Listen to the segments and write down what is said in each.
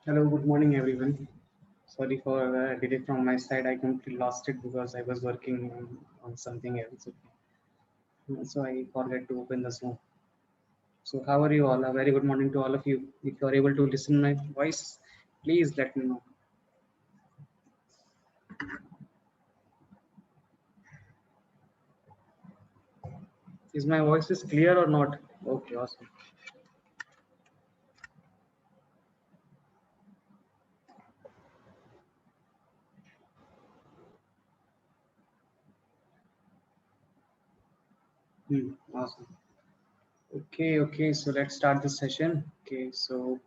Hello, good morning, everyone. Sorry for delay from my side. I completely lost it because I was working on something else. Okay. So I forgot to open the Zoom. So how are you all? A very good morning to all of you. If you are able to listen my voice, please let me know. Is my voice is clear or not? Okay, awesome. Awesome. Okay. So let's start this session. Okay, so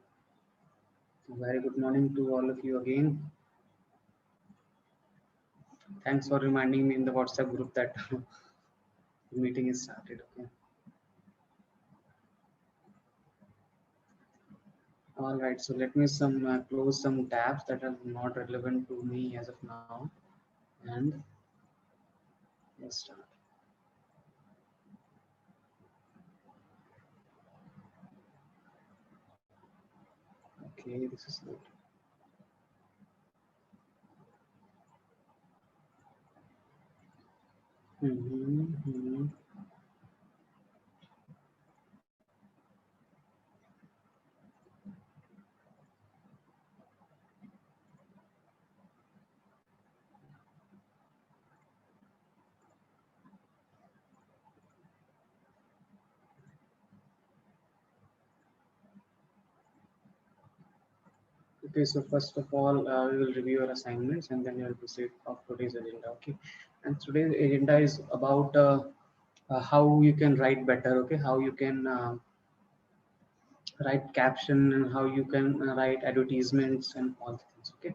very good morning to all of you again. Thanks for reminding me in the WhatsApp group that the meeting is started. Okay. All right, so let me close some tabs that are not relevant to me as of now, and let's start. Okay, this is good. Mm-hmm. Okay, so first of all, we will review our assignments and then we will proceed of today's agenda. Okay, and today's agenda is about how you can write better. Okay, how you can write caption and how you can write advertisements and all the things. Okay.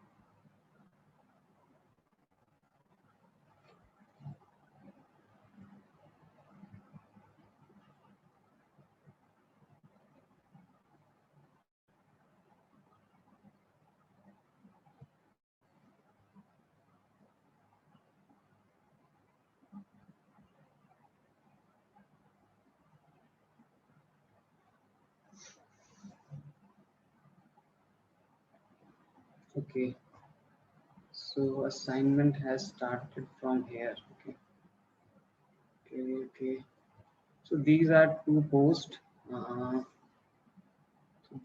Okay. So assignment has started from here. Okay. Okay. So these are two posts. Uh,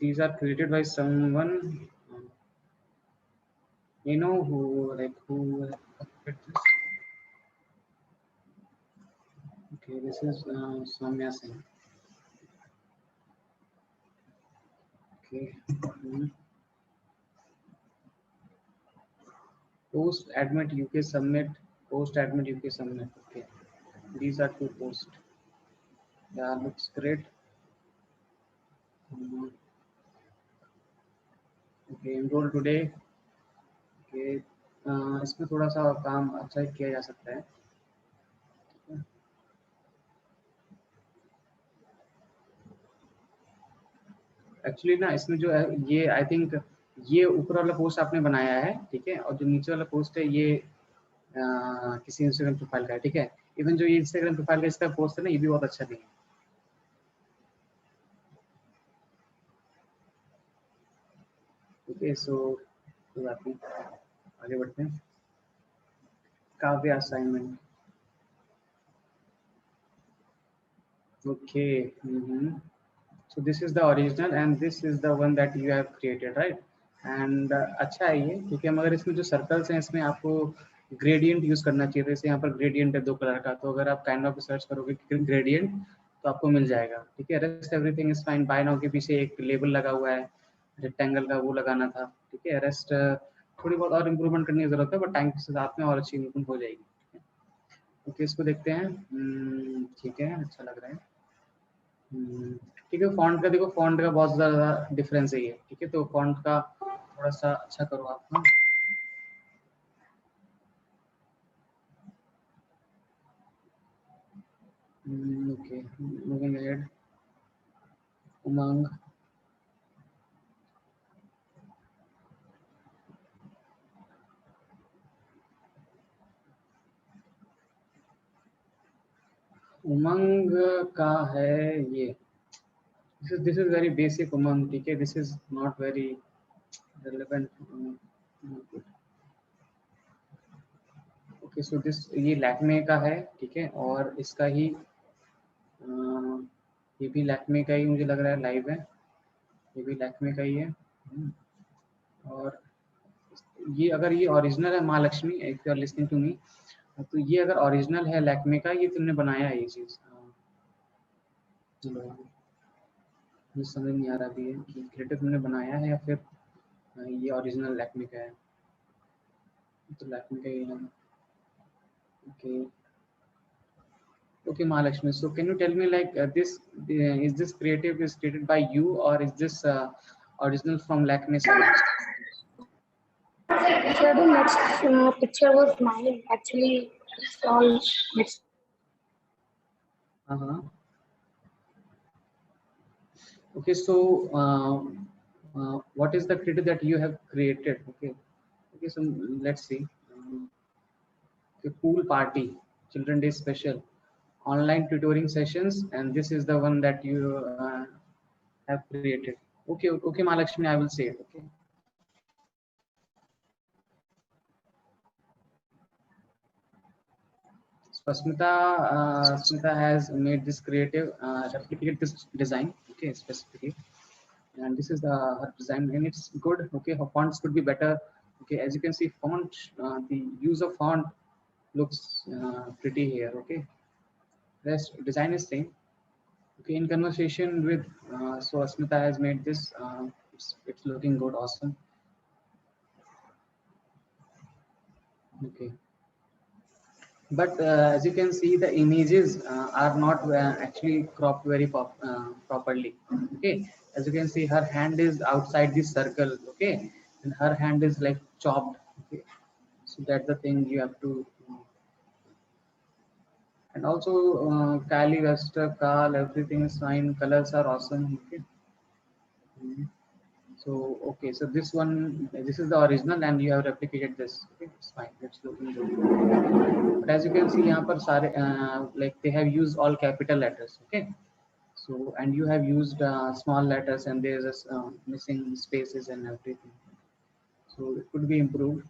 these are created by someone. You know who did this? Okay, this is Soumya Singh. Okay. Mhm. Post admit UK submit. Post admit UK submit. Okay. These are two posts. Yeah, looks great. Mhm. Okay, enroll today. Okay. इसमें थोड़ा सा काम अच्छा किया जा सकता है. Actually ना इसमें जो है ये आई थिंक ये ऊपर वाला पोस्ट आपने बनाया है, ठीक है, और जो नीचे वाला पोस्ट है ये किसी इंस्टाग्राम प्रोफाइल का है, ठीक है. इवन जो ये इंस्टाग्राम प्रोफाइल का इसका पोस्ट है ना, ये भी बहुत अच्छा नहीं है. ओके, सो कोई बात नहीं, आगे बढ़ते हैं. काव्य assignment. Okay. So this is the original and this is the one that you have created, right? And अच्छा है ये, क्योंकि हम अगर इसमें जो सर्कल्स हैं इसमें आपको ग्रेडियंट यूज करना चाहिए. जैसे यहाँ पर ग्रेडियंट है 2 कलर का, तो अगर आप काइंड ऑफ सर्च करोगे ग्रेडियंट तो आपको मिल जाएगा, ठीक है. Rest everything is fine. By now के पीछे एक लेबल लगा हुआ है रेक्टेंगल का, वो लगाना था, ठीक है. रेस्ट थोड़ी बहुत और इम्प्रूवमेंट करने की जरूरत है, बट टाइम के साथ में और अच्छी इम्प्रूवमेंट हो जाएगी. ओके, इसको देखते हैं. ठीक है, अच्छा लग रहा है. ठीक है. फॉन्ट का देखो, फॉन्ट का बहुत ज़्यादा डिफरेंस है ये, ठीक है. तो फॉन्ट का थोड़ा सा अच्छा करो आप ना. Okay, moving ahead. Umang. Umang का है ये. This is very basic Umang, ठीक है. This is not very relevant. Okay so this ये लैक्मे का है, ठीक है, और इसका ही ये भी लैक्मे का ही मुझे लग रहा है लाइव है, ये भी लैक्मे का ही है। और ये अगर ये ओरिजिनल है Mahalakshmi, if you are listening to me, तो ये अगर ओरिजिनल है लैक्मे का, ये तुमने बनाया है ये चीज, चलो मुझे समझ नहीं आ रहा अभी है कि क्रिएटिव तुमने बनाया है या फिर ये ओरिजिनल लैक्मे का है। तो लैक्मे का ही है। Okay okay Mahalakshmi, so can you tell me like this is this creative is created by you or is this original from Lakme side? So the next picture was mine. Actually, it's all next. Uh-huh. Okay, so what is the creative that you have created? Okay, okay, so let's see. Okay, pool party, children day special, online tutoring sessions, and this is the one that you have created. Okay, okay, Mahalakshmi, I will say it. Okay. Smita has made this creative, replicate this design, okay, specifically, and this is the her design, and it's good. Okay, her fonts could be better. Okay, as you can see, font, the use of font looks pretty here. Okay, rest design is same. Okay, in conversation with, so Smita has made this. It's looking good, awesome. Okay. But as you can see, the images are not actually cropped very properly. Okay, as you can see, her hand is outside this circle. Okay, and her hand is like chopped. Okay, so that's the thing you have to. And also, Kali, Vesta, Kal, everything is fine. Colors are awesome. Okay. Mhm. So okay, so this is the original, and you have replicated this. Okay, it's fine. It's looking good. But as you can see, यहाँ पर सारे like they have used all capital letters. Okay, so and you have used small letters, and there's missing spaces and everything. So it could be improved.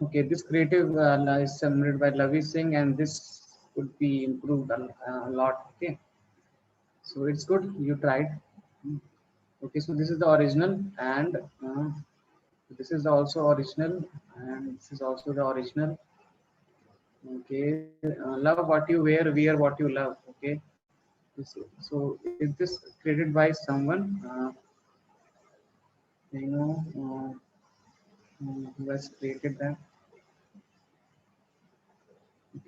Okay, this creative is submitted by Lavi Singh, and this could be improved a lot. Okay, so it's good. You tried. Okay, so this is the original, and this is also original, and this is also the original. Okay, love what you wear what you love. Okay, so is this created by someone? You know, who has created that?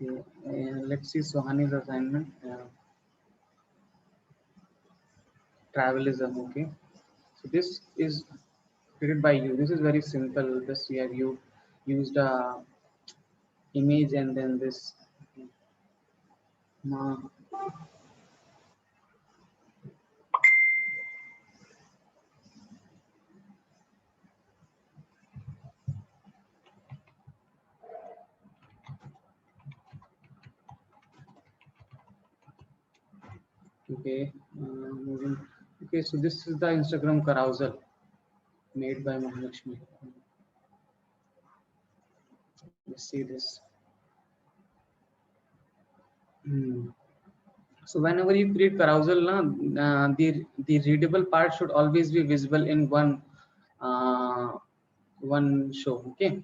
Okay, let's see Sohani's assignment. Travelism. Okay, so this is created by you. This is very simple. This you have you used a image and then this. Uh, okay, moving. Okay, so this is the Instagram carousel made by Mahalakshmi. Let's see this. Hmm. So whenever you create carousel, the readable part should always be visible in uh, one show. Okay,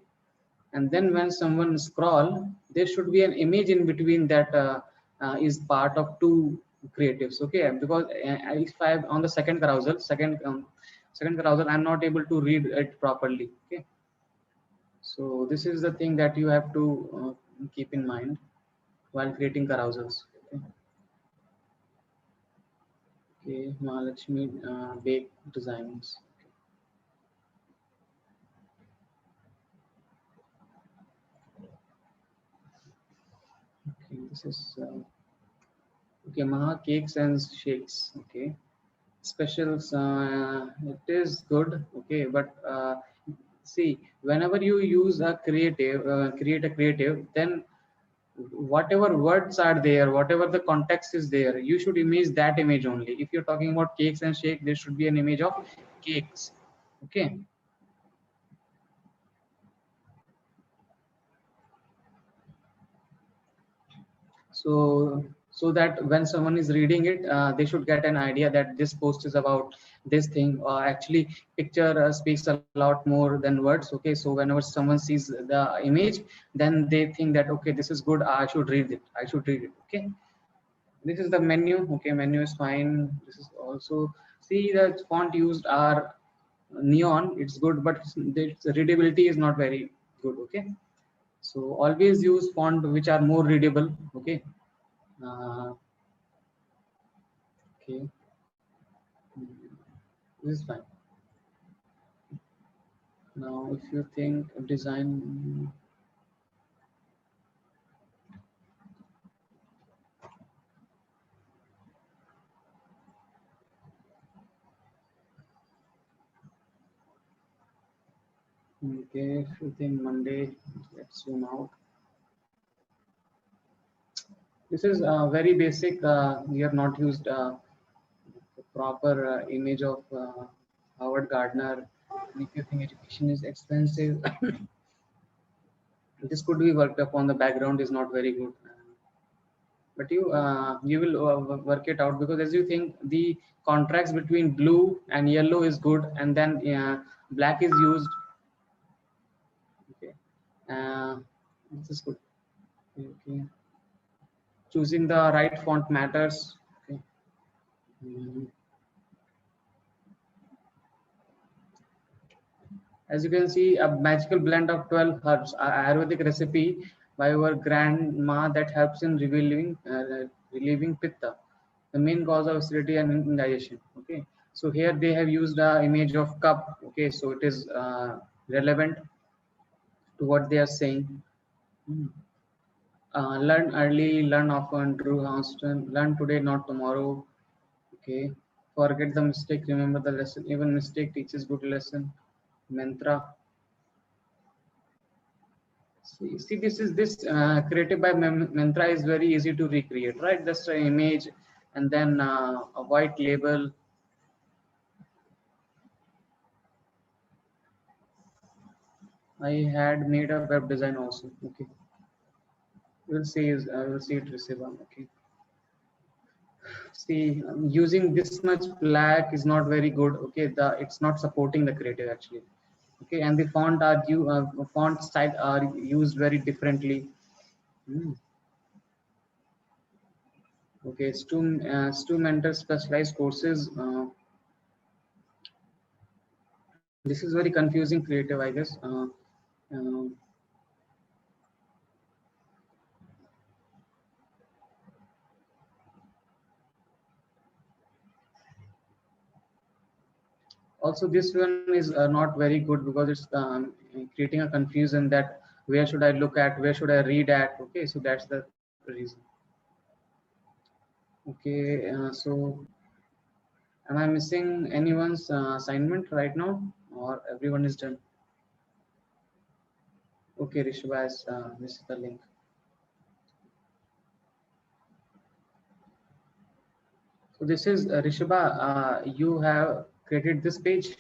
and then when someone scroll, there should be an image in between that is part of two creatives. Okay, because if I am on the second carousel, I'm not able to read it properly. Okay, so this is the thing that you have to keep in mind while creating carousels. Okay. Okay, Mahalakshmi Bake Designs. Okay, this is okay. Maha Cakes and Shakes. Okay, specials. It is good. Okay, but see, whenever you use a creative, create a creative, then whatever words are there, whatever the context is there, you should image that image only. If you're talking about cakes and shake, there should be an image of cakes. Okay. So that when someone is reading it, they should get an idea that this post is about this thing. Actually, picture speaks a lot more than words. Okay, so whenever someone sees the image, then they think that okay, this is good, I should read it, I should read it. Okay, this is the menu. Okay, menu is fine. This is also, see, the font used are neon, it's good, but its readability is not very good. Okay, so always use font which are more readable. Okay. Okay, this is fine. Now, if you think design, okay, if you think Monday, let's zoom out. This is very basic. We have not used the proper image of Howard Gardner. And if you think education is expensive, this could be worked upon. The background is not very good, but you will work it out, because as you think the contrast between blue and yellow is good, and then black is used. Okay, this is good. Okay, choosing the right font matters. Okay. Mhm. As you can see, a magical blend of 12 herbs, Ayurvedic recipe by our grandma that helps in relieving pitta, the main cause of acidity and indigestion. Okay, so here they have used the image of cup. Okay, so it is relevant to what they are saying. Hmm. Learn early, learn often. Drew Houston. Learn today, not tomorrow. Okay. Forget the mistake, remember the lesson. Even mistake teaches good lesson. Mantra. See, this created by Mantra is very easy to recreate, right? Just an image and then a white label. I had made a web design also. Okay. We'll see it receive one. Okay. See, using this much black is not very good. Okay, it's not supporting the creative actually. Okay, and the font style are used very differently. Hmm. Okay, Stu mentor specialized courses. This is very confusing creative, I guess. Uh, Also, this one is not very good, because it's creating a confusion that where should I look at, where should I read at. Okay, so that's the reason. Okay, so am I missing anyone's assignment right now, or everyone is done? Okay, Rishva has this is the link. So this is Rishba. You have created this page.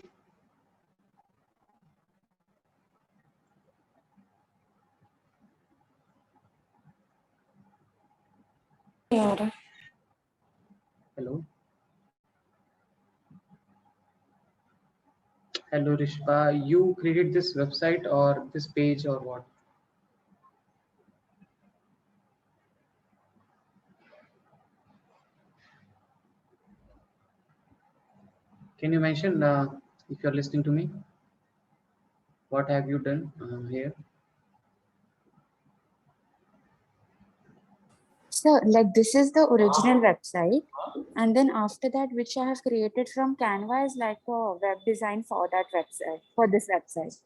Yeah. Hello, hello, Rishba. You created this website or this page or what? Can you mention if you're listening to me? What have you done here? So, like this is the original website, and then after that, which I have created from Canva is like a web design for that website, for this website.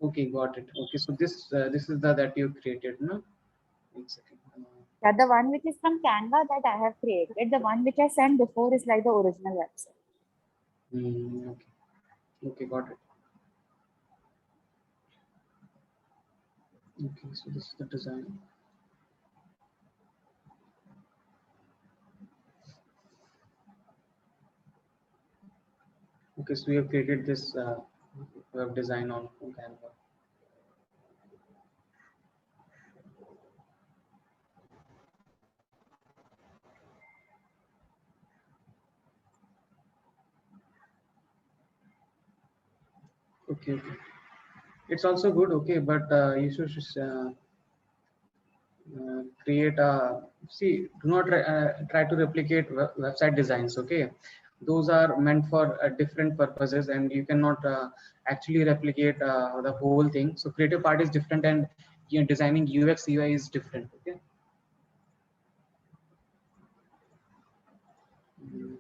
Okay, got it. Okay, so this is the that you created, no? One second. Yeah, the one which is from Canva that I have created, the one which I sent before is like the original website. Okay, okay, got it. Okay, so this is the design. Okay, so we have created this web design on Canva. Okay, okay. It's also good, okay, but you should create a, see, do not try to replicate website designs, okay. Those are meant for different purposes, and you cannot actually replicate the whole thing. So creative part is different, and you know, designing UX UI is different, okay. Mm.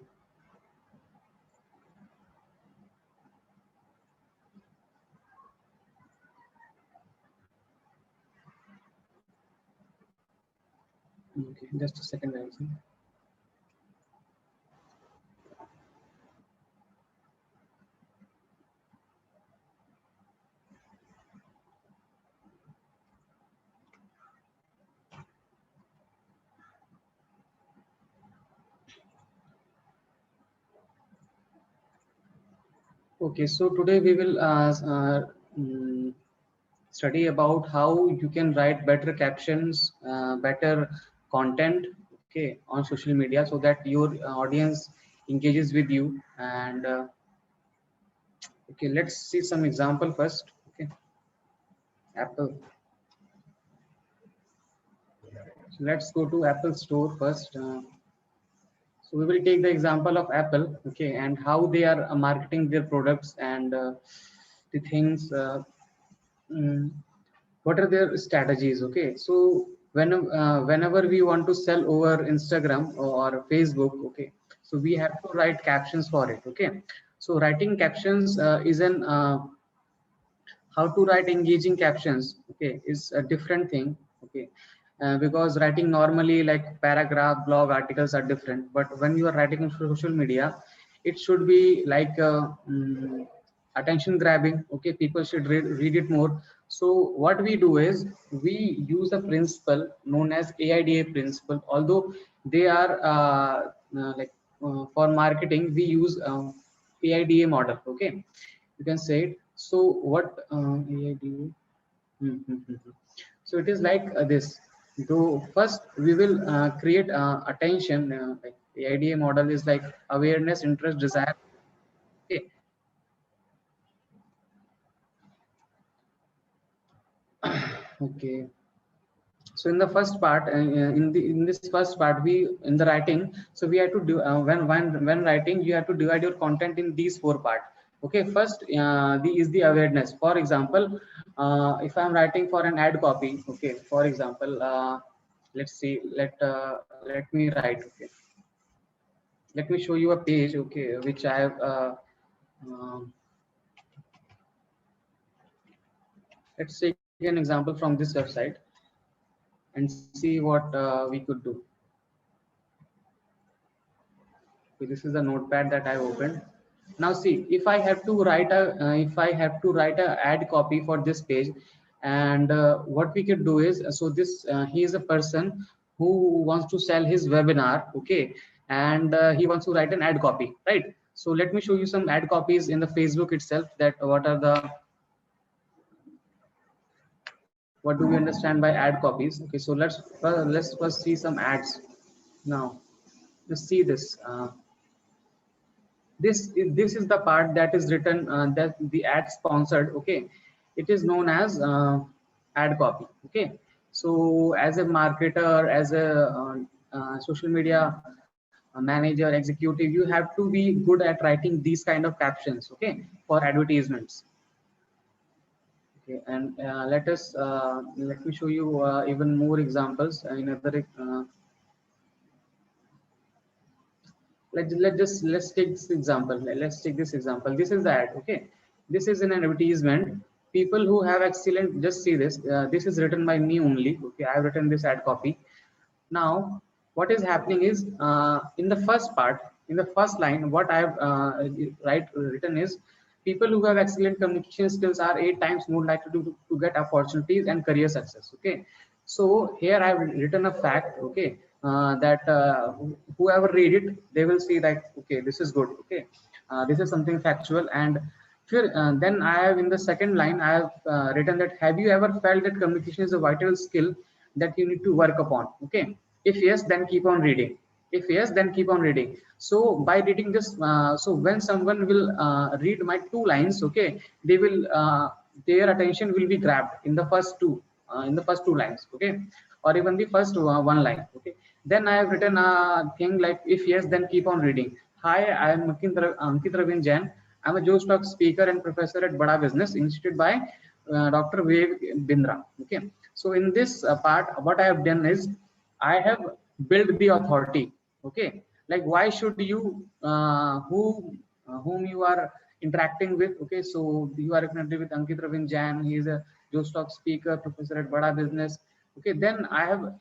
Okay, just a second, guys. Okay, so today we will mm, study about how you can write better captions, better content, okay, on social media, so that your audience engages with you. And okay, let's see some example first. Okay, Apple. So let's go to Apple Store first. So we will take the example of Apple, okay, and how they are marketing their products, and the things. Mm, what are their strategies, okay. So whenever we want to sell over Instagram or Facebook, okay, so we have to write captions for it, okay. So writing captions is an how to write engaging captions, okay, is a different thing, okay. Because writing normally like paragraph blog articles are different, but when you are writing on social media, it should be like attention grabbing, okay. People should read it more. So what we do is we use a principle known as AIDA principle, although they are for marketing we use AIDA model, okay, you can say it. So what AIDA? So it is like this. So first we will create attention. Like the AIDA model is like awareness, interest, desire. Okay. Okay. So in the first part, in this first part, we in the writing, so we have to do when writing, you have to divide your content in these four parts. Okay, first the is the awareness. For example, if I'm writing for an ad copy, okay, for example, let's see, let me write, okay, let me show you a page, okay, which I have um, let's take an example from this website and see what we could do. So this is a notepad that I opened. Now see, if I have to write a ad copy for this page, and what we could do is, so this he is a person who wants to sell his webinar, okay, and he wants to write an ad copy, right? So let me show you some ad copies in the Facebook itself. That what do we understand by ad copies? Okay, so let's first see some ads. Now let's see this. This is the part that is written, that the ad sponsored, okay. It is known as ad copy, okay. So as a marketer, as a social media manager, executive, you have to be good at writing these kind of captions, okay, for advertisements. Okay, and let me show you even more examples in other let's take this example. Let's take this example. This is the ad, okay. This is an advertisement. People who have excellent, just see this, this is written by me only, okay. I have written this ad copy. Now what is happening is, in the first part, in the first line, what I have written is, people who have excellent communication skills are 8 times more likely to get opportunities and career success, okay. So here I have written a fact, okay, that whoever read it, they will see that, okay, this is good, okay. This is something factual. And then I have, in the second line, I have written that, have you ever felt that communication is a vital skill that you need to work upon? Okay, if yes, then keep on reading. If yes, then keep on reading. So by reading this, so when someone will read my 2 lines, okay, they will their attention will be grabbed in the first two lines, okay, or even the first one line, okay. Then I have written a thing like, if yes, then keep on reading. Hi, I am Ankit Ravin Jain. I'm a Joe Stock speaker and professor at Bada Business Institute by Dr. Vivek Bindra. Okay. So in this part, what I have done is I have built the authority. Okay. Like, why should you, whom you are interacting with? Okay. So you are connected with Ankit Ravin Jain. He is a Joe Stock speaker, professor at Bada Business. Okay. Then I have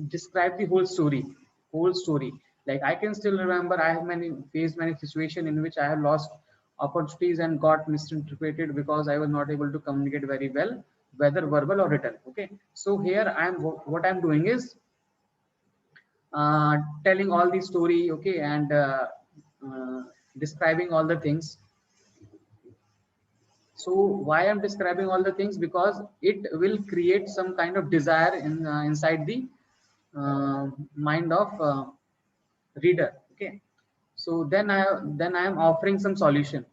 describe the whole story. Like, I can still remember, I have faced many situations in which I have lost opportunities and got misinterpreted because I was not able to communicate very well, whether verbal or written. Okay, so here I am, what I'm doing is telling all the story, okay, and uh, describing all the things. So why I'm describing all the things? Because it will create some kind of desire in inside the mind of reader. Okay, so then I am offering some solution.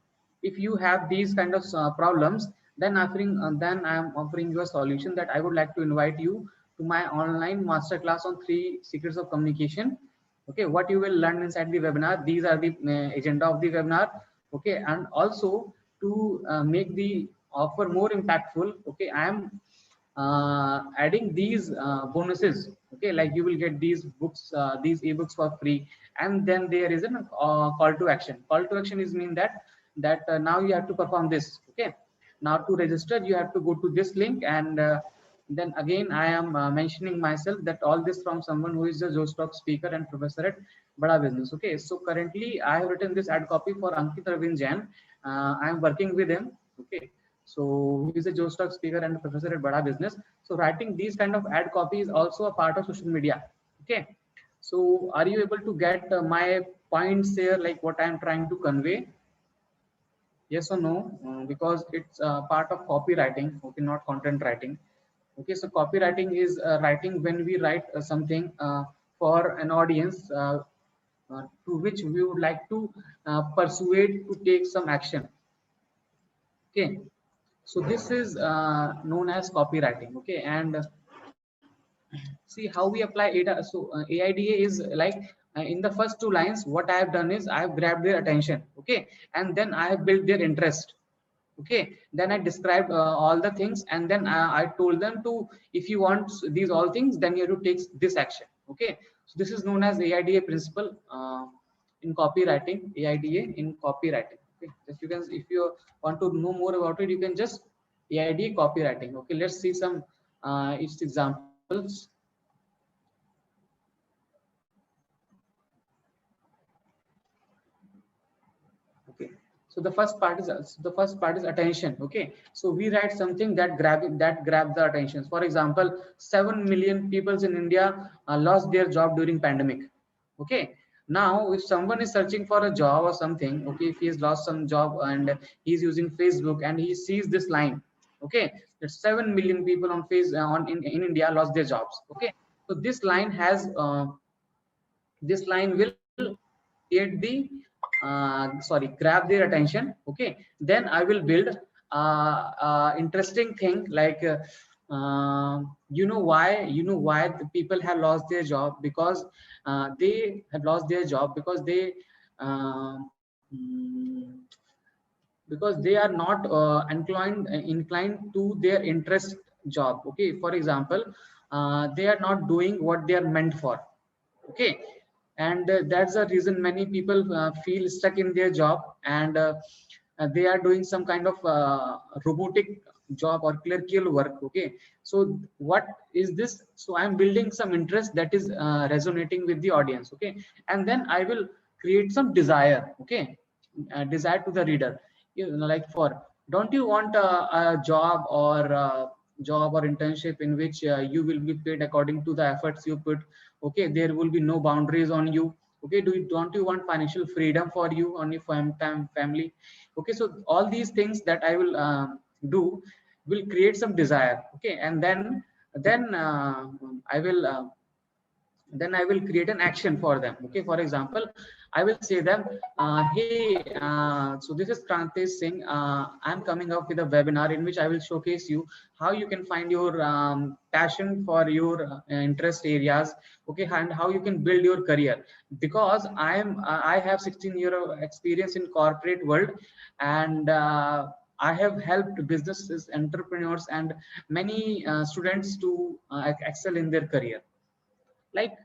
If you have these kind of problems, then I am offering you a solution, that I would like to invite you to my online masterclass on 3 secrets of communication. Okay, what you will learn inside the webinar, these are the agenda of the webinar. Okay, and also to make the offer more impactful, okay, I am adding these bonuses. Okay, like, you will get these books, these ebooks for free. And then there is a call to action. Call to action is mean that now you have to perform this. Okay, now to register you have to go to this link, and then again I am mentioning myself, that all this from someone who is a Joe Stock speaker and professor at Bada Business. Okay, so currently I have written this ad copy for Ankit Ravin Jain. I am working with him. Okay, so he is a Joe Stock speaker and professor at Bada Business. So writing these kind of ad copy is also a part of social media. Okay, so are you able to get my points here, like what I am trying to convey? Yes or no? Because it's part of copywriting. Okay, not content writing. Okay, so copywriting is writing when we write something for an audience, to which we would like to persuade to take some action. Okay, so this is known as copywriting. Okay, and see how we apply AIDA. So AIDA is like, in the first 2 lines, what I have done is I have grabbed their attention. Okay, and then I have built their interest. Okay, then I described all the things, and then I told them to, if you want these all things, then you have to take this action. Okay, so this is known as AIDA principle in copywriting. AIDA in copywriting. Okay, just you can, if you want to know more about it, you can just AIDA copywriting. Okay, let's see some its examples. Okay, so the first part is attention. Okay, so we write something that grab the attention. For example, 7 million people in India lost their job during pandemic. Okay, now if someone is searching for a job or something, okay, if he has lost some job and he's using Facebook and he sees this line, okay, that 7 million people on in India lost their jobs. Okay, so this line will create the grab their attention. Okay, then I will build interesting thing, like why the people have lost their job, because they have lost their job because uh, mm, they are not inclined to their interest job. Okay, for example, they are not doing what they are meant for. Okay, and that's the reason many people feel stuck in their job, and they are doing some kind of robotic job or clerical work. Okay, so what is this? So I'm building some interest that is resonating with the audience. Okay, and then I will create some desire. Okay, desire to the reader. Like, for, don't you want a job or internship in which you will be paid according to the efforts you put? Okay, there will be no boundaries on you. Okay, don't you want financial freedom for you on your family? Okay, so all these things that I will do will create some desire. Okay, and then I will create an action for them. Okay, for example, I will say them, hey, so this is Krantesh Singh. I'm coming up with a webinar in which I will showcase you how you can find your passion for your interest areas. Okay, and how you can build your career, because I have 16 year of experience in corporate world, and I have helped businesses, entrepreneurs, and many students to excel in their career. Like,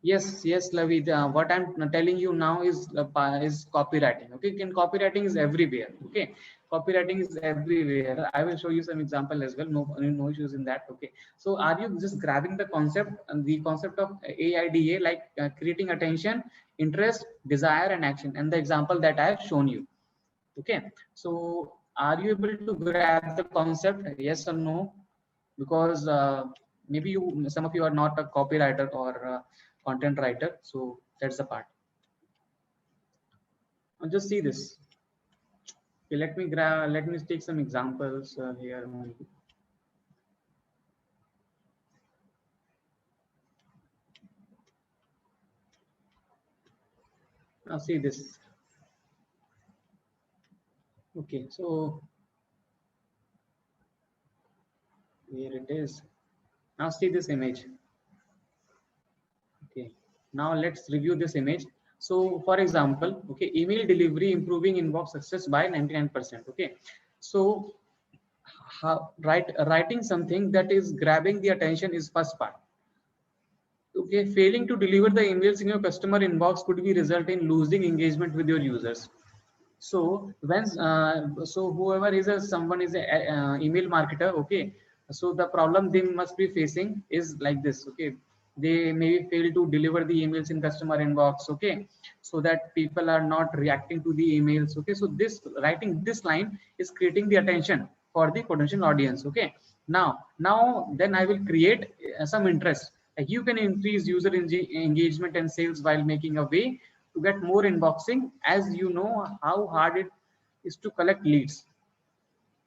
yes, Lavid. What I'm telling you now is copywriting. Okay, and copywriting is everywhere. Okay, copywriting is everywhere. I will show you some example as well. No issues in that. Okay, so are you just grabbing the concept and the concept of AIDA, like creating attention, interest, desire, and action, and the example that I have shown you. Okay, so are you able to grab the concept? Yes or no? Because maybe some of you are not a copywriter or content writer, so that's the part. Now just see this. Okay, let me take some examples here only. Now see this. Okay, so here it is. Now see this image. Okay, now let's review this image. So for example, okay, email delivery improving inbox success by 99%. Okay, so writing something that is grabbing the attention is first part. Okay, failing to deliver the emails in your customer inbox could be result in losing engagement with your users. So when so whoever is someone is a email marketer, okay, so the problem they must be facing is like this. Okay, they may fail to deliver the emails in customer inbox. Okay, so that people are not reacting to the emails. Okay, so this writing this line is creating the attention for the potential audience. Okay, now then I will create some interest. Like, you can increase user engagement and sales while making a way to get more inboxing, as you know how hard it is to collect leads.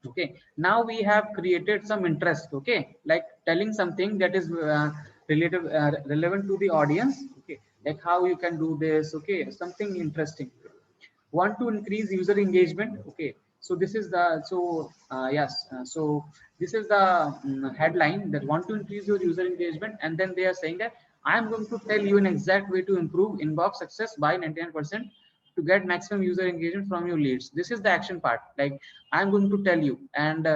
Okay, now we have created some interest. Okay, like telling something that is relevant to the audience. Okay, like how you can do this. Okay, something interesting. Want to increase user engagement. Okay, so this is the so this is the headline, that want to increase your user engagement, and then they are saying that I am going to tell you an exact way to improve inbox success by 99% to get maximum user engagement from your leads. This is the action part. Like, I'm going to tell you, and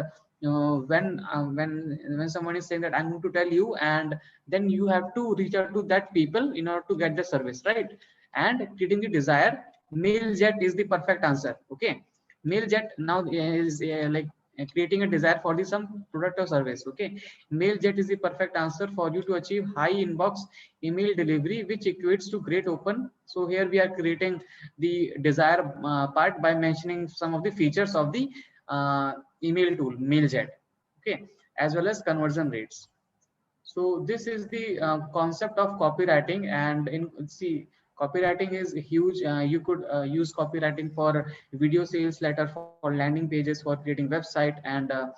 when someone is saying that I'm going to tell you, and then you have to reach out to that people in order to get the service, right? And creating the desire. Mailjet is the perfect answer. Okay, Mailjet now is creating a desire for the some product or service. Okay, Mailjet is the perfect answer for you to achieve high inbox email delivery, which equates to great open. So here we are creating the desire part by mentioning some of the features of the email tool Mailjet. Okay, as well as conversion rates. So this is the concept of copywriting, and see, copywriting is huge. You could use copywriting for video sales letter, for landing pages, for creating website, and uh,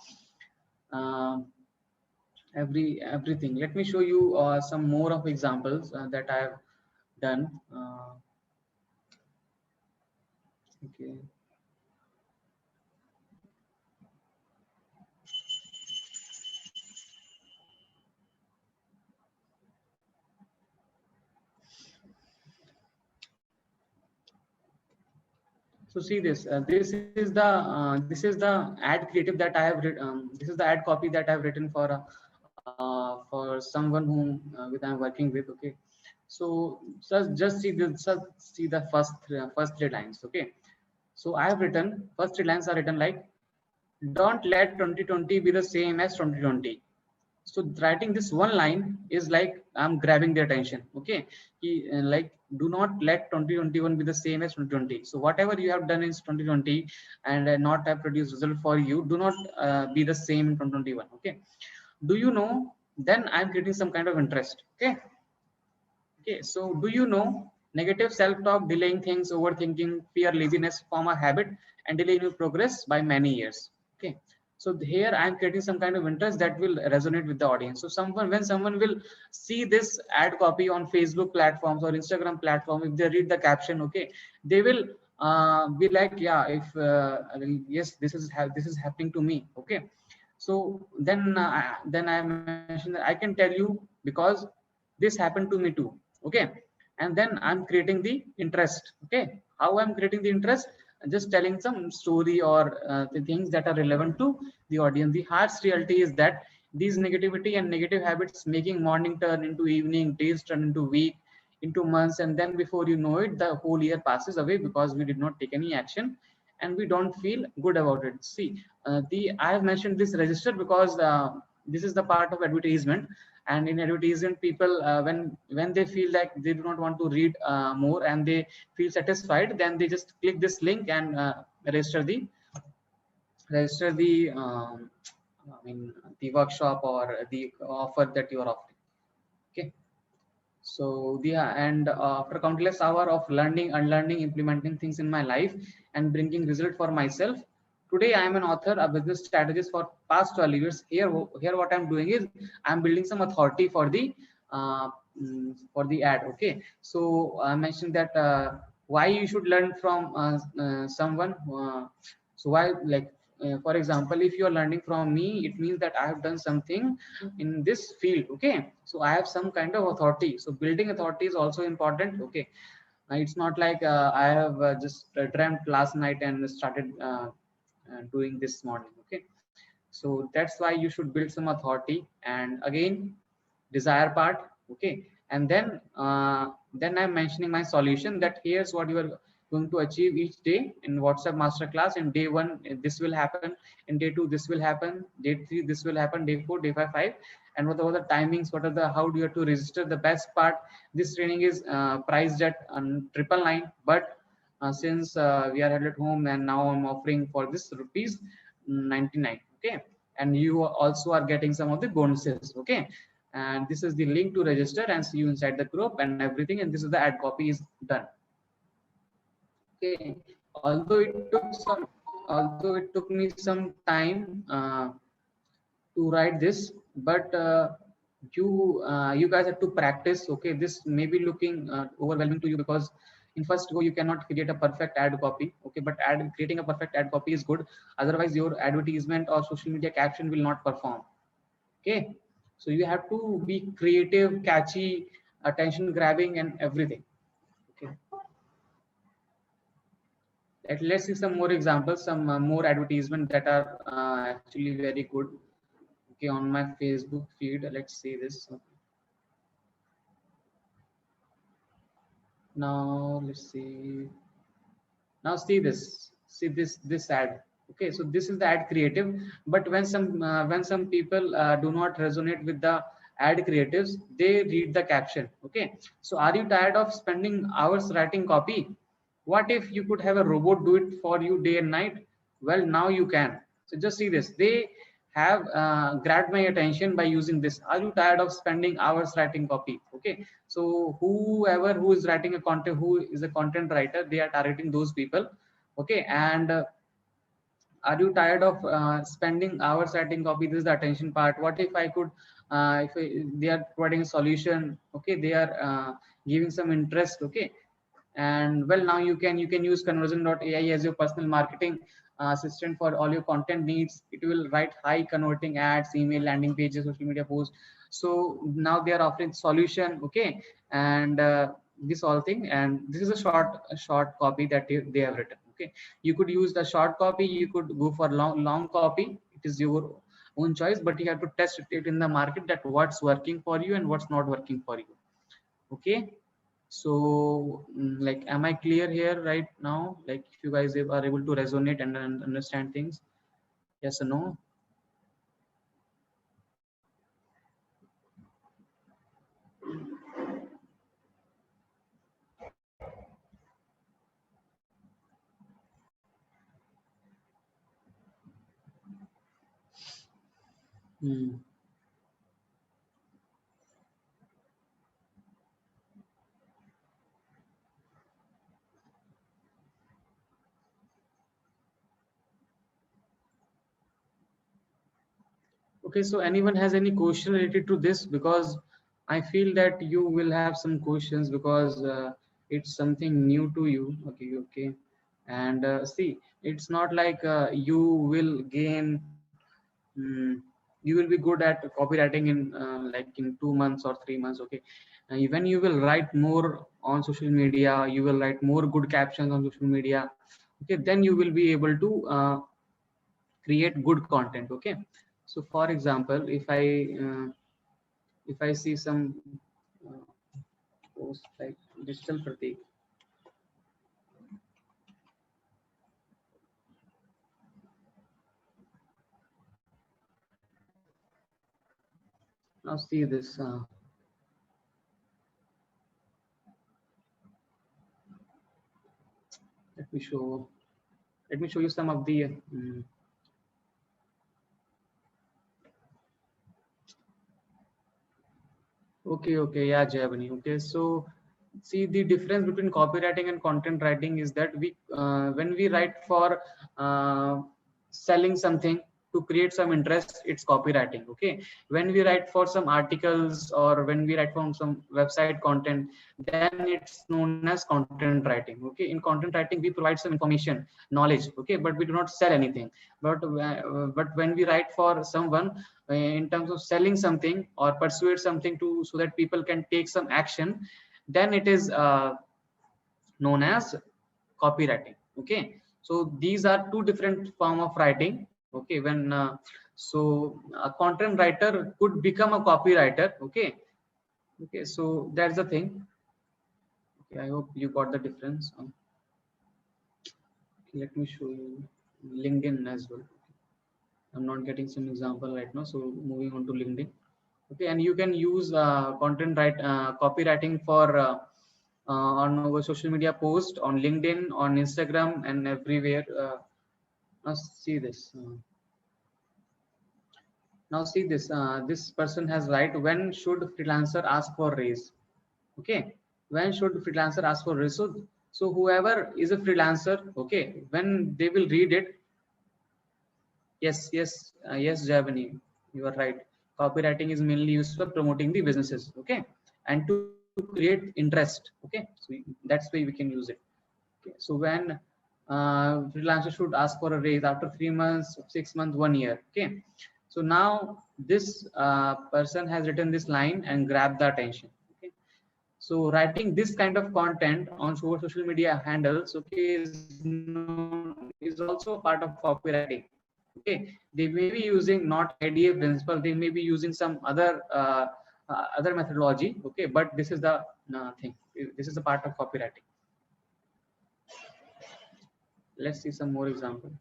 everything. Let me show you some more of examples that I have done. Okay. So see this. This is the ad creative that I have written. This is the ad copy that I have written for someone whom with I'm working with. Okay, so just see the first three lines. Okay, so I have written first three lines are written like, don't let 2020 be the same as 2020. So writing this one line is like I'm grabbing their attention. Okay, like, do not let 2021 be the same as 2020. So whatever you have done in 2020 and not have produced result for you, do not be the same in 2021. Okay, do you know? Then I'm creating some kind of interest. Okay, Okay, so do you know negative self-talk, delaying things, overthinking, fear, laziness form a habit and delay your progress by many years. Okay, so here I am creating some kind of interest that will resonate with the audience. So when someone will see this ad copy on Facebook platforms or Instagram platform, if they read the caption, okay, they will be like, yeah, if yes, this is happening to me. Okay, so then I mentioned that I can tell you because this happened to me too. Okay, and then I'm creating the interest. Okay, how I'm creating the interest? Just telling some story or the things that are relevant to the audience. The harsh reality is that these negativity and negative habits making morning turn into evening, days turn into week, into months, and then before you know it, the whole year passes away because we did not take any action and we don't feel good about it. See, the I have mentioned this register because this is the part of advertisement, and in advertisement people when they feel like they do not want to read more and they feel satisfied, then they just click this link and register the I mean the workshop or the offer that you are offering. Okay, so yeah, and after countless hour of learning, unlearning, implementing things in my life and bringing result for myself, today I am an author, a business strategist for past 12 years. Here what I'm doing is I'm building some authority uh, for the ad. Okay, so I mentioned that why you should learn from someone. So why, like for example, if you are learning from me, it means that I have done something in this field. Okay, so I have some kind of authority. So building authority is also important. Okay, it's not like I have just dreamt last night and started doing this morning. Okay, so that's why you should build some authority. And again, desire part. Okay, and then I'm mentioning my solution, that here's what you are going to achieve each day in WhatsApp masterclass. In day 1 this will happen, in day 2 this will happen, day 3 this will happen, day 4, day 5, and what are the timings, what are the, how do you have to register. The best part, this training is priced at 999, but since we are held at home, and now I'm offering for this rupees 99. Okay, and you also are getting some of the bonuses. Okay, and this is the link to register and see you inside the group and everything, and this is the ad copy is done. Okay, although it took me some time to write this, but you guys have to practice. Okay, this may be looking overwhelming to you because in first go you cannot create a perfect ad copy. Okay, but creating a perfect ad copy is good, otherwise your advertisement or social media caption will not perform. Okay, so you have to be creative, catchy, attention grabbing, and everything. Okay, let's see some more examples, some more advertisement that are actually very good. Okay, on my Facebook feed, let's see this. Now let's see. Now see this ad. Okay, so this is the ad creative, but when some people do not resonate with the ad creatives, they read the caption. Okay, so are you tired of spending hours writing copy? What if you could have a robot do it for you day and night? Well, now you can. So just see this, they have grabbed my attention by using this. Are you tired of spending hours writing copy? Okay, so whoever who is writing a content, who is a content writer, they are targeting those people. Okay, and are you tired of spending hours writing copy? This is the attention part. What if I could they are providing a solution. Okay, they are giving some interest. Okay, and well, now you can use conversion.ai as your personal marketing assistant for all your content needs. It will write high converting ads, email, landing pages, social media posts. So now they are offering solution. Okay, and this all thing, and this is a short copy that they have written. Okay, you could use the short copy, you could go for long copy. It is your own choice, but you have to test it in the market, that what's working for you and what's not working for you. Okay, so like, am I clear here right now? Like, if you guys are able to resonate and understand things, yes or no? Hmm. Okay, so anyone has any question related to this? Because I feel that you will have some questions because it's something new to you. Okay, okay. And see, it's not like you will gain, mm, you will be good at copywriting in like in 2 months or 3 months. Okay, when you will write more on social media, you will write more good captions on social media. Okay, then you will be able to create good content. Okay, so for example, if I see some uh, post like digital Pratik, now see this, let me show let me show you some of the okay, okay, yeah, Jayabani. Okay, so see, the difference between copywriting and content writing is that when we write for uh, selling something to create some interest, it's copywriting. Okay, when we write for some articles or when we write for some website content, then it's known as content writing. Okay, in content writing, we provide some information, knowledge. Okay, but we do not sell anything. But when we write for someone in terms of selling something or persuade something to so that people can take some action, then it is known as copywriting. Okay, so these are two different form of writing. Okay, when so a content writer could become a copywriter. Okay, okay, so that's the thing. Okay, I hope you got the difference. Let me show you LinkedIn as well. I'm not getting some example right now, so moving on to LinkedIn. Okay, and you can use copywriting for on our social media post on LinkedIn, on Instagram, and everywhere. Now see this. Now see this. This person has right. When should freelancer ask for raise? Okay, when should freelancer ask for raise? So whoever is a freelancer, okay, when they will read it, yes, yes, yes, Javani, you are right. Copywriting is mainly used for promoting the businesses, okay, and to create interest, okay. So that's why we can use it. Okay. So when freelancer should ask for a raise after 3 months, 6 months, 1 year, okay. So now this person has written this line and grabbed the attention. Okay. So writing this kind of content on social media handles, okay, is also part of copywriting. Okay, they may be using not IDA principle, they may be using some other methodology. Okay, but this is the thing. This is a part of copywriting. Let's see some more example.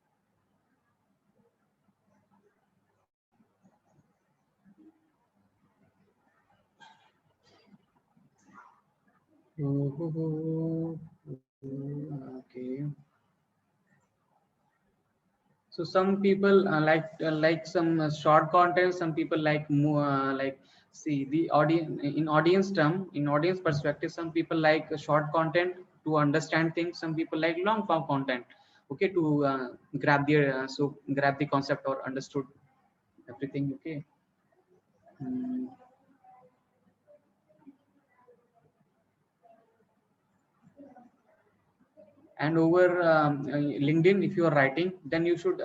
Okay. So some people like some short content. Some people like more see the audience in audience perspective. Some people like short content to understand things. Some people like long form content. Okay, to grab the concept or understood everything. Okay. Mm. And over LinkedIn, if you are writing, then you should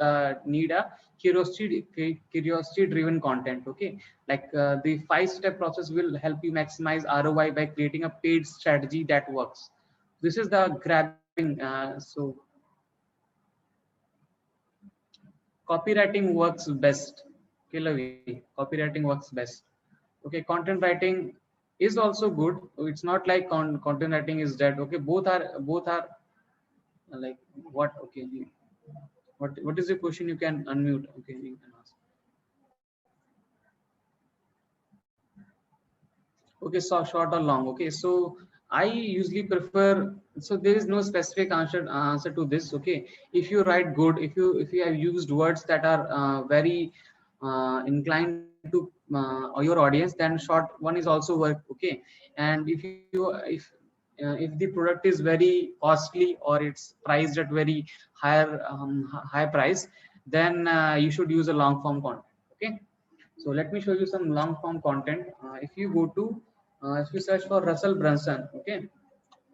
need a curiosity driven content. Okay, like the 5-step process will help you maximize ROI by creating a paid strategy that works. This is the grabbing. So copywriting works best. Okay, Lavi, copywriting works best. Okay, content writing is also good. It's not like content writing is dead. Okay, both are like what? Okay, what is the question? You can unmute. Okay, you can ask. Okay, so short or long. Okay, so I usually prefer. So there is no specific answer to this. Okay, if you write good, if you have used words that are very inclined to your audience, then short one is also work. Okay, and if the product is very costly or it's priced at very high price, then you should use a long form content. Okay. So let me show you some long form content. If you go to if you search for Russell Brunson, okay,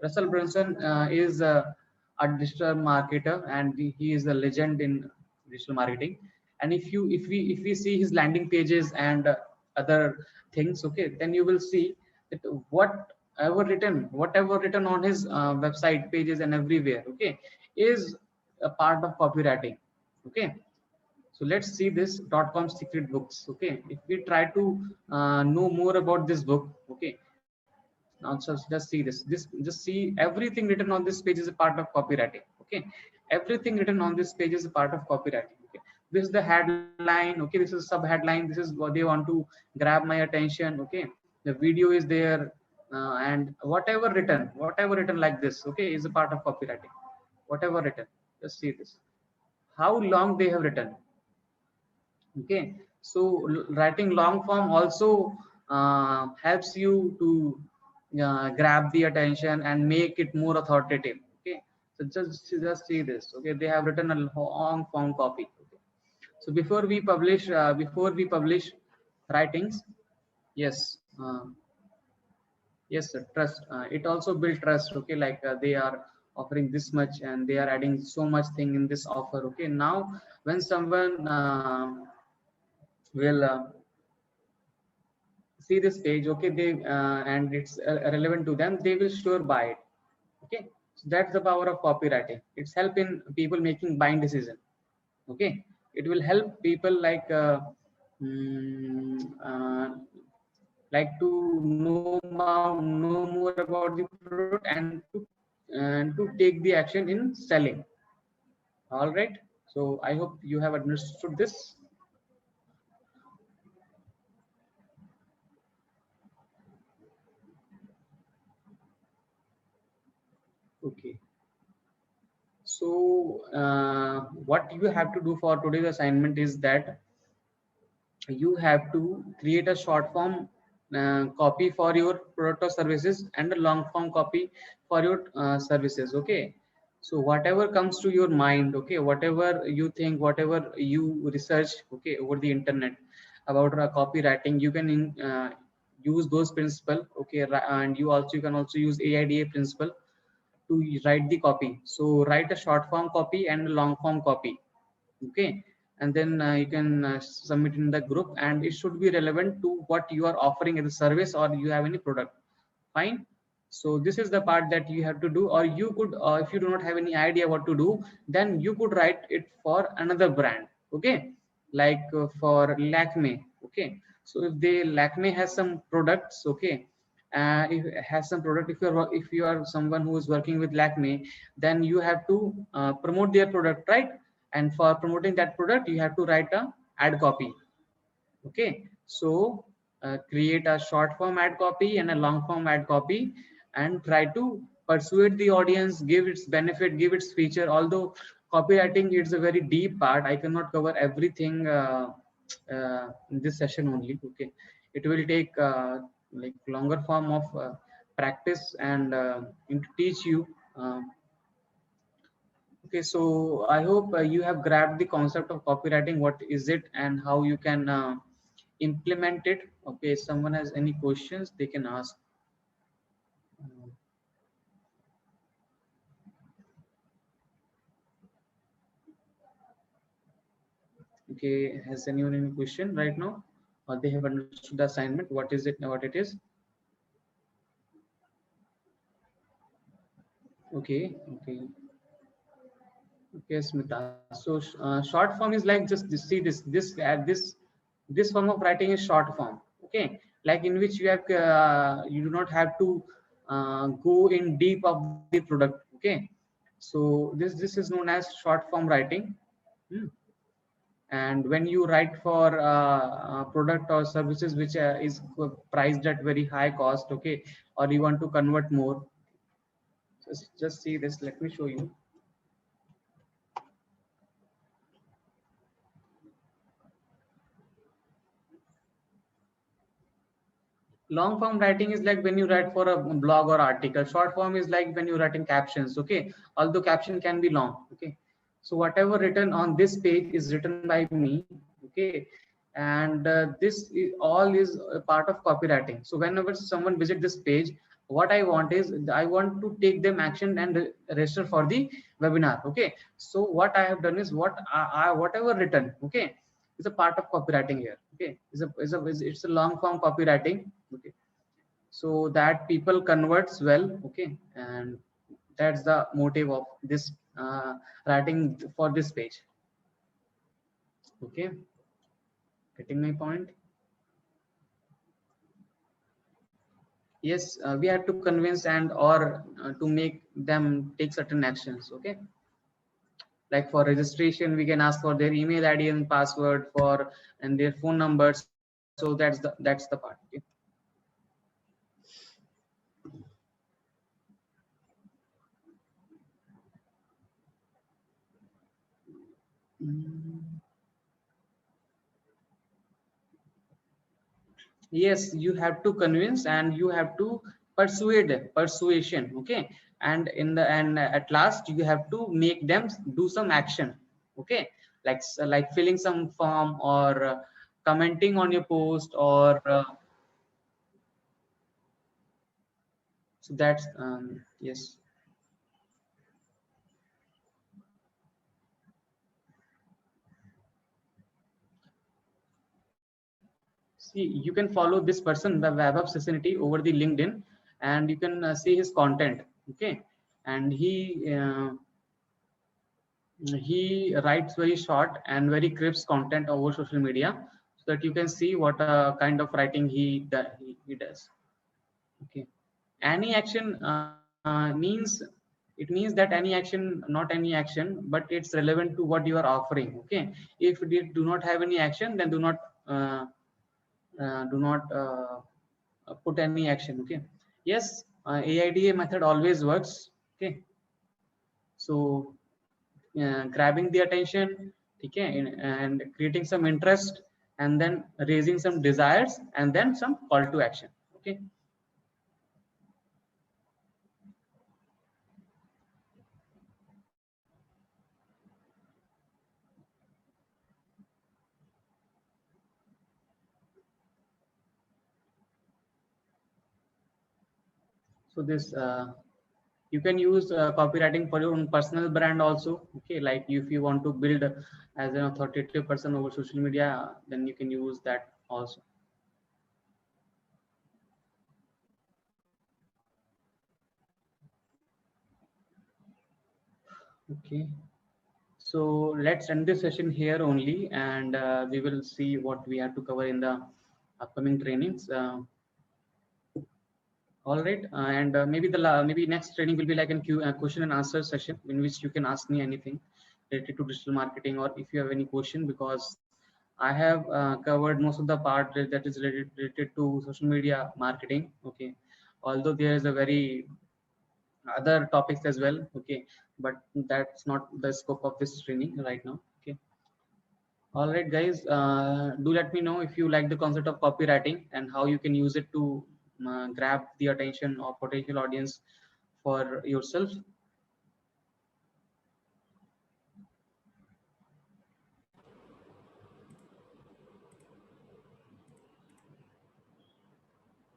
Russell Brunson is a digital marketer, and he is a legend in digital marketing. And if we see his landing pages and other things, okay, then you will see that whatever written on his website pages and everywhere, okay, is a part of copywriting. Okay, so let's see this .com secret books. Okay, if we try to know more about this book, okay, now just see this just see everything written on this page is a part of copywriting. Okay, everything written on this page is a part of copywriting. Okay, this is the headline. Okay, this is sub headline. This is what they want to grab my attention. Okay, the video is there, and whatever written like this, okay, is a part of copywriting. Whatever written, just see this, how long they have written. Okay, so writing long form also helps you to grab the attention and make it more authoritative. Okay, so just see this. Okay, they have written a long form copy. Okay, so before we publish writings, yes, yes sir, trust, it also build trust. Okay, like they are offering this much and they are adding so much thing in this offer. Okay, now when someone will see this page, okay, they and it's relevant to them, they will sure buy it. Okay, so that's the power of copywriting. It's help in people making buying decision. Okay, it will help people mm, uh, like to know more about the product and to take the action in selling. All right, so I hope you have understood this. Okay, so what you have to do for today's assignment is that you have to create a short form copy for your product or services and a long form copy for your services. Okay, so whatever comes to your mind, okay, whatever you think, whatever you research, okay, over the internet about copywriting, you can use those principle. Okay, and you can also use AIDA principle to write the copy. So write a short form copy and a long form copy. Okay, and then you can submit in the group, and it should be relevant to what you are offering as a service or you have any product. Fine, so this is the part that you have to do. Or you could if you do not have any idea what to do, then you could write it for another brand. Okay, like for Lakme. Okay, so if they Lakme has some products, okay, if it has some product, if you are someone who is working with Lakme, then you have to promote their product, right? And for promoting that product, you have to write a ad copy. Okay, so create a short form ad copy and a long form ad copy, and try to persuade the audience, give its benefit, give its feature. Although copywriting is a very deep part, I cannot cover everything in this session only. Okay, it will take like longer form of practice and to teach you. Okay, so I hope you have grabbed the concept of copywriting, what is it and how you can implement it. Okay, if someone has any questions, they can ask. Okay, has anyone any question right now? Or they have understood the assignment, what is it, what it is? Okay, okay. Okay, Smita. So short form is like just see this form of writing is short form. Okay, like in which you have you do not have to go in deep of the product. Okay, so this is known as short form writing. And when you write for product or services which is priced at very high cost, okay, or you want to convert more, just see this. Let me show you. Long form writing is like when you write for a blog or article. Short form is like when you're writing captions. Okay, although caption can be long. Okay, so whatever written on this page is written by me. Okay, and this is, all is a part of copywriting. So whenever someone visit this page, what I want is I want to take them action and register for the webinar. Okay, so what I have done is whatever written, okay, is a part of copywriting here. Okay, it's a long form copywriting. Okay, so that people converts well. Okay, and that's the motive of this writing for this page. Okay, getting my point? Yes, we have to convince and or to make them take certain actions. Okay, like for registration we can ask for their email id and password for and their phone number. So that's the part. Okay. Mm. Yes, you have to convince and you have to persuasion. Okay, and in the and at last you have to make them do some action. Okay, like filling some form or commenting on your post or so that's yes. See, you can follow this person, the Web of Vicinity, over the LinkedIn, and you can see his content. Okay, and he writes very short and very crisp content over social media, so that you can see what kind of writing he does. Okay, any action means it means that any action, not any action, but it's relevant to what you are offering. Okay, if they do not have any action, then uh, do not put any action. Okay, yes, AIDA method always works. Okay, so grabbing the attention, okay, and creating some interest, and then raising some desires, and then some call to action. Okay, so this you can use copywriting for your own personal brand also. Okay, like if you want to build as an authoritative person over social media, then you can use that also. Okay, so let's end this session here only, and we will see what we have to cover in the upcoming trainings. All right, and maybe maybe next training will be like a question and answer session in which you can ask me anything related to digital marketing, or if you have any question, because I have covered most of the part that is related to social media marketing. Okay, although there is a very other topics as well. Okay, but that's not the scope of this training right now. Okay. All right, guys, do let me know if you like the concept of copywriting and how you can use it to grab the attention of potential audience for yourself.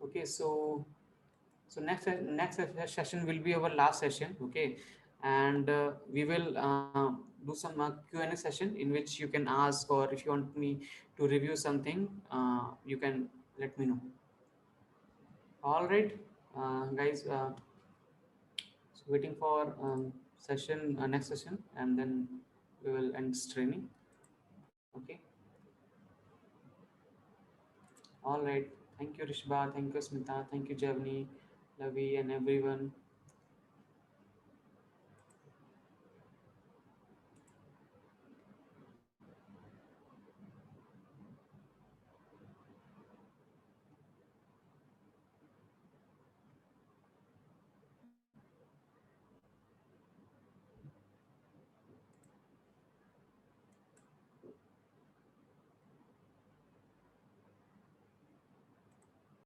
Okay, so next session will be our last session. Okay, and we will do some Q&A session in which you can ask, or if you want me to review something, you can let me know. All right, guys. So waiting for session next session, and then we will end this training. Okay. All right. Thank you, Rishba. Thank you, Smita. Thank you, Javni, Lavi, and everyone.